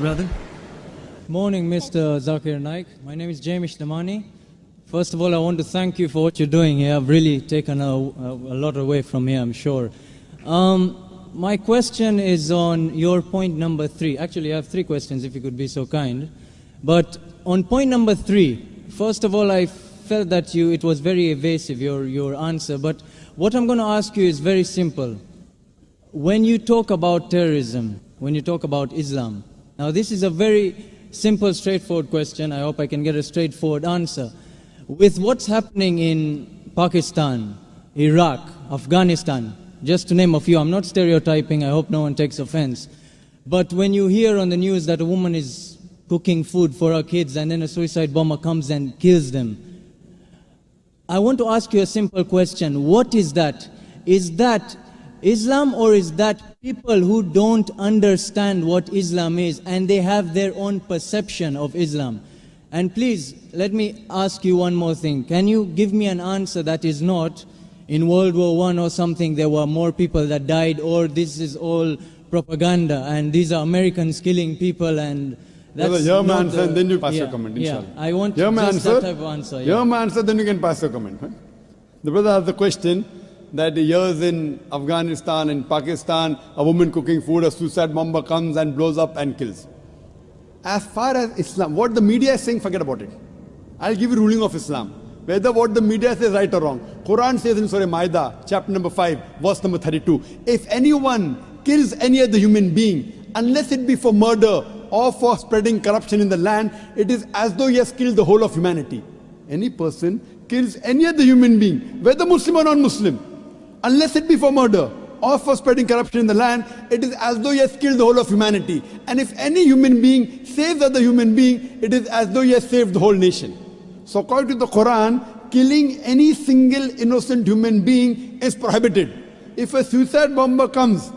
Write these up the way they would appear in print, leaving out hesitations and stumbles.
brother. Morning, Mr. Zakir Naik. My name is Jamish Damani. First of all, I want to thank you for what you're doing here. I've really taken a lot away from here, I'm sure. My question is on your point number 3. Actually, I have 3 questions, if you could be so kind. But on point number 3, first of all, I felt that it was very evasive, your answer. But what I'm going to ask you is very simple. When you talk about terrorism, when you talk about Islam, now this is a very simple, straightforward question. I hope I can get a straightforward answer. With what's happening in Pakistan, Iraq, Afghanistan, just to name a few, I'm not stereotyping, I hope no one takes offense. But when you hear on the news that a woman is cooking food for her kids and then a suicide bomber comes and kills them, I want to ask you a simple question. What is that? Is that Islam, or is that people who don't understand what Islam is and they have their own perception of Islam? And please, let me ask you one more thing. Can you give me an answer that is not in World War I or something there were more people that died, or this is all propaganda and these are Americans killing people and that's hear my not answer and then you pass your comment, inshallah. I want hear my just answer, that type of answer. Hear my answer, then you can pass your comment. Huh? The brother has the question that years in Afghanistan and Pakistan, a woman cooking food, a suicide bomber comes and blows up and kills. As far as Islam, what the media is saying, forget about it. I'll give you ruling of Islam. Whether what the media says right or wrong. Quran says in Surah Maida, chapter number 5, verse number 32, if anyone kills any other human being, unless it be for murder or for spreading corruption in the land, it is as though he has killed the whole of humanity. Any person kills any other human being, whether Muslim or non-Muslim, unless it be for murder or for spreading corruption in the land, it is as though he has killed the whole of humanity. And if any human being saves other human being, it is as though he has saved the whole nation. So according to the Quran, killing any single innocent human being is prohibited. If a suicide bomber comes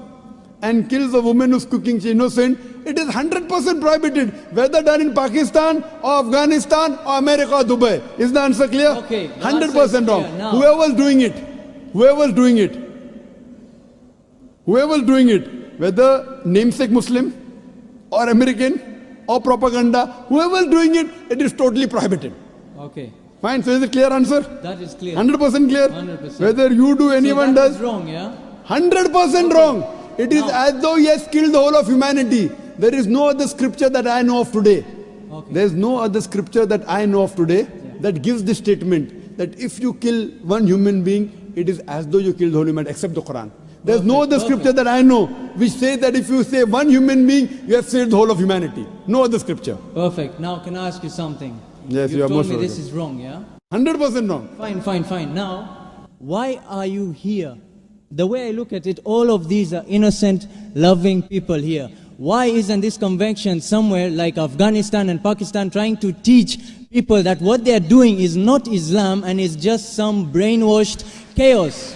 and kills a woman who's cooking, she's innocent, it is 100% prohibited, whether done in Pakistan or Afghanistan or America or Dubai. Is the answer clear? Okay. 100% wrong. Whoever's doing it, whether namesake Muslim or American or propaganda, whoever's doing it, it is totally prohibited. Okay. Fine, so is it clear answer? That is clear. 100% clear? 100%. Whether you do, anyone so that does. is wrong, yeah? 100% wrong. It is as though he has killed the whole of humanity. There is no other scripture that I know of today. Okay. There is no other scripture that I know of today that gives this statement that if you kill one human being, it is as though you killed the whole humanity, except the Quran. There is no other scripture that I know which says that if you save one human being, you have saved the whole of humanity. No other scripture. Perfect. Now, can I ask you something? Yes, you are told most me welcome. this is wrong, yeah? 100% wrong. Fine. Now, why are you here? The way I look at it, all of these are innocent, loving people here. Why isn't this convention somewhere like Afghanistan and Pakistan trying to teach people that what they are doing is not Islam and is just some brainwashed chaos?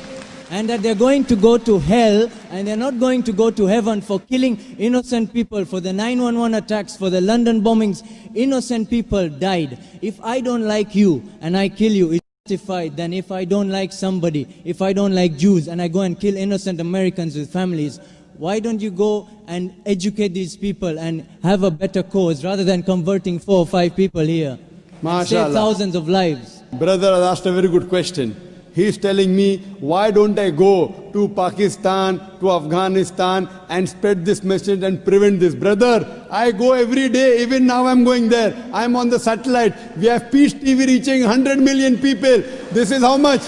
And that they're going to go to hell and they're not going to go to heaven for killing innocent people, for the 911 attacks, for the London bombings. Innocent people died. If I don't like you and I kill you, it's justified. Then if I don't like somebody, if I don't like Jews and I go and kill innocent Americans with families, why don't you go and educate these people and have a better cause rather than converting 4 or 5 people here? Save thousands of lives. Brother has asked a very good question. He is telling me, why don't I go to Pakistan, to Afghanistan and spread this message and prevent this? Brother, I go every day, even now I'm going there. I'm on the satellite. We have Peace TV reaching 100 million people. This is how much?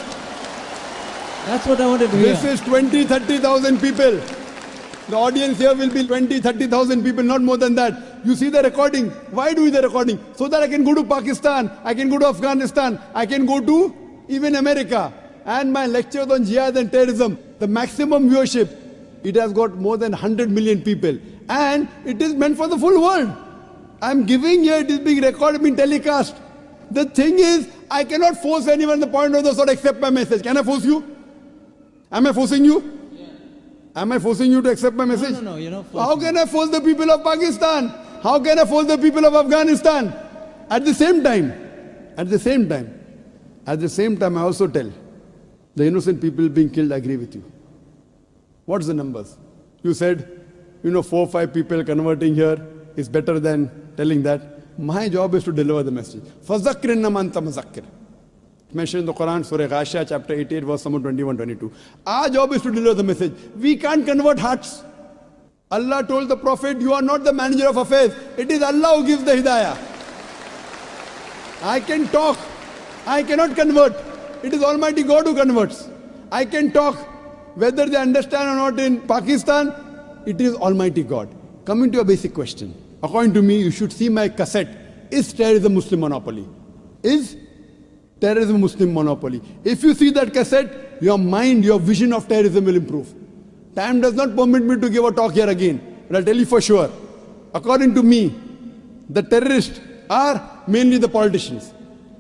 That's what I wanted to hear. This is 20,000-30,000 people. The audience here will be 20,000-30,000 people, not more than that. You see the recording. Why do the recording? So that I can go to Pakistan, I can go to Afghanistan, I can go to even America. And my lectures on jihad and terrorism, the maximum viewership, it has got more than 100 million people. And it is meant for the full world. I'm giving here, it is being recorded, being telecast. The thing is, I cannot force anyone the point of the sword accept my message. Can I force you? Am I forcing you? Am I forcing you to accept my message? No, you're not forcing. How can I force the people of Pakistan? How can I force the people of Afghanistan? At the same time, I also tell the innocent people being killed, I agree with you. What's the numbers? You said, 4 or 5 people converting here. is better than telling that. My job is to deliver the message. فَذَكِّرْ إِنَّمَا أَنْتَ مُذَكِّرٌ. Mentioned in the Quran, Surah Ghashiyah, chapter 88, verse number 21, 22. Our job is to deliver the message. We can't convert hearts. Allah told the Prophet, you are not the manager of affairs. It is Allah who gives the hidayah. I can talk. I cannot convert. It is Almighty God who converts. I can talk. Whether they understand or not in Pakistan, it is Almighty God. Coming to a basic question. According to me, you should see my cassette. Is terrorism Muslim monopoly? Is terrorism Muslim monopoly? If you see that cassette, your mind, your vision of terrorism will improve. Time does not permit me to give a talk here again, but I'll tell you for sure. According to me, the terrorists are mainly the politicians.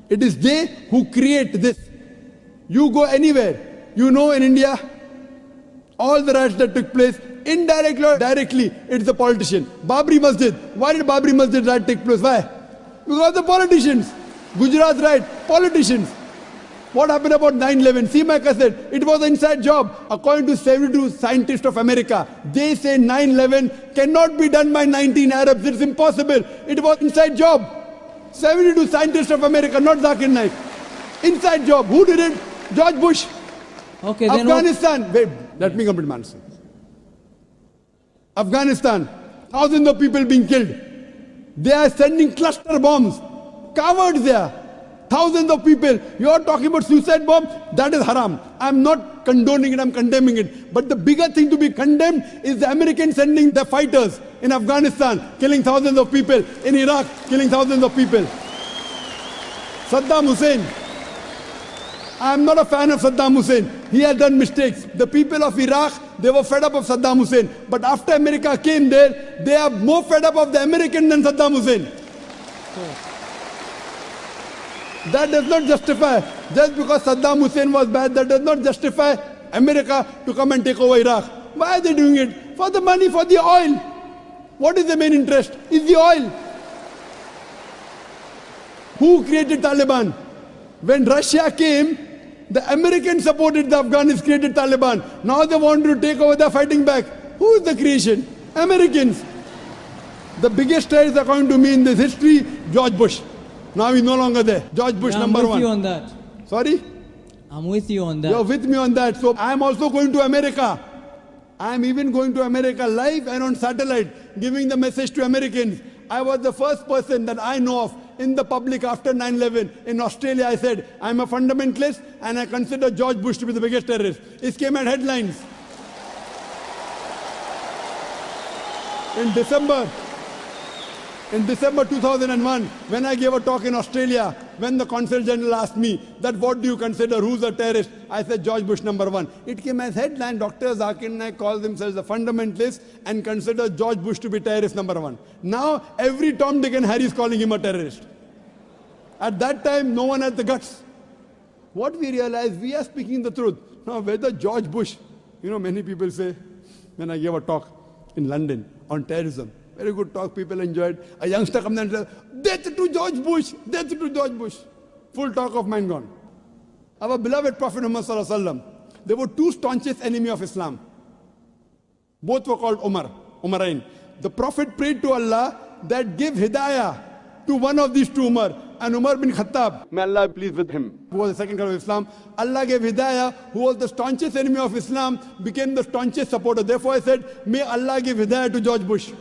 It is they who create this. You go anywhere, you know in India, all the riots that took place, indirectly or directly, it's the politician. Babri Masjid. Why did Babri Masjid riot take place? Why? Because the politicians. Gujarat riot, politicians. What happened about 9/11? See my cassette. It was an inside job. According to 72 scientists of America, they say 9/11 cannot be done by 19 Arabs. It's impossible. It was inside job. 72 scientists of America, not Zakir Naik. Inside job. Who did it? George Bush. Okay, then Afghanistan. Wait, let me complete my answer. Afghanistan. Thousands of people being killed. They are sending cluster bombs. Cowards there. Thousands of people. You are talking about suicide bomb? That is haram. I am not condoning it, I am condemning it. But the bigger thing to be condemned is the Americans sending their fighters in Afghanistan, killing thousands of people. In Iraq, killing thousands of people. Saddam Hussein. I am not a fan of Saddam Hussein. He has done mistakes. The people of Iraq, they were fed up of Saddam Hussein. But after America came there, they are more fed up of the American than Saddam Hussein. That does not justify, just because Saddam Hussein was bad, that does not justify America to come and take over Iraq. Why are they doing it? For the money, for the oil. What is the main interest? Is the oil. Who created Taliban? When Russia came, the Americans supported the Afghans, created Taliban. Now they want to take over, they're fighting back. Who is the creation? Americans. The biggest terrorist, according to me, in this history, George Bush. Now he's no longer there. George Bush, number one. I'm with you on that. Sorry? I'm with you on that. You're with me on that. So I'm also going to America. I'm even going to America live and on satellite, giving the message to Americans. I was the first person that I know of in the public after 9/11 in Australia. I said, I'm a fundamentalist and I consider George Bush to be the biggest terrorist. It came at headlines. In December 2001, when I gave a talk in Australia, when the Consul General asked me that what do you consider, who's a terrorist? I said George Bush number one. It came as headline, Dr. Zakir Naik calls themselves a fundamentalist and considers George Bush to be terrorist number one. Now every Tom, Dick and Harry is calling him a terrorist. At that time, no one had the guts. What we realized, we are speaking the truth. Now whether George Bush, many people say, when I gave a talk in London on terrorism, very good talk, people enjoyed. A youngster comes and says, death to George Bush, death to George Bush. Full talk of mine gone. Our beloved Prophet Muhammad Sallallahu Alaihi Wasallam, there were two staunchest enemies of Islam. Both were called Umarain. The Prophet prayed to Allah that give hidayah to one of these two Umar, and Umar bin Khattab, may Allah be pleased with him, who was the second caliph of Islam. Allah gave hidayah, who was the staunchest enemy of Islam, became the staunchest supporter. Therefore I said, may Allah give hidayah to George Bush.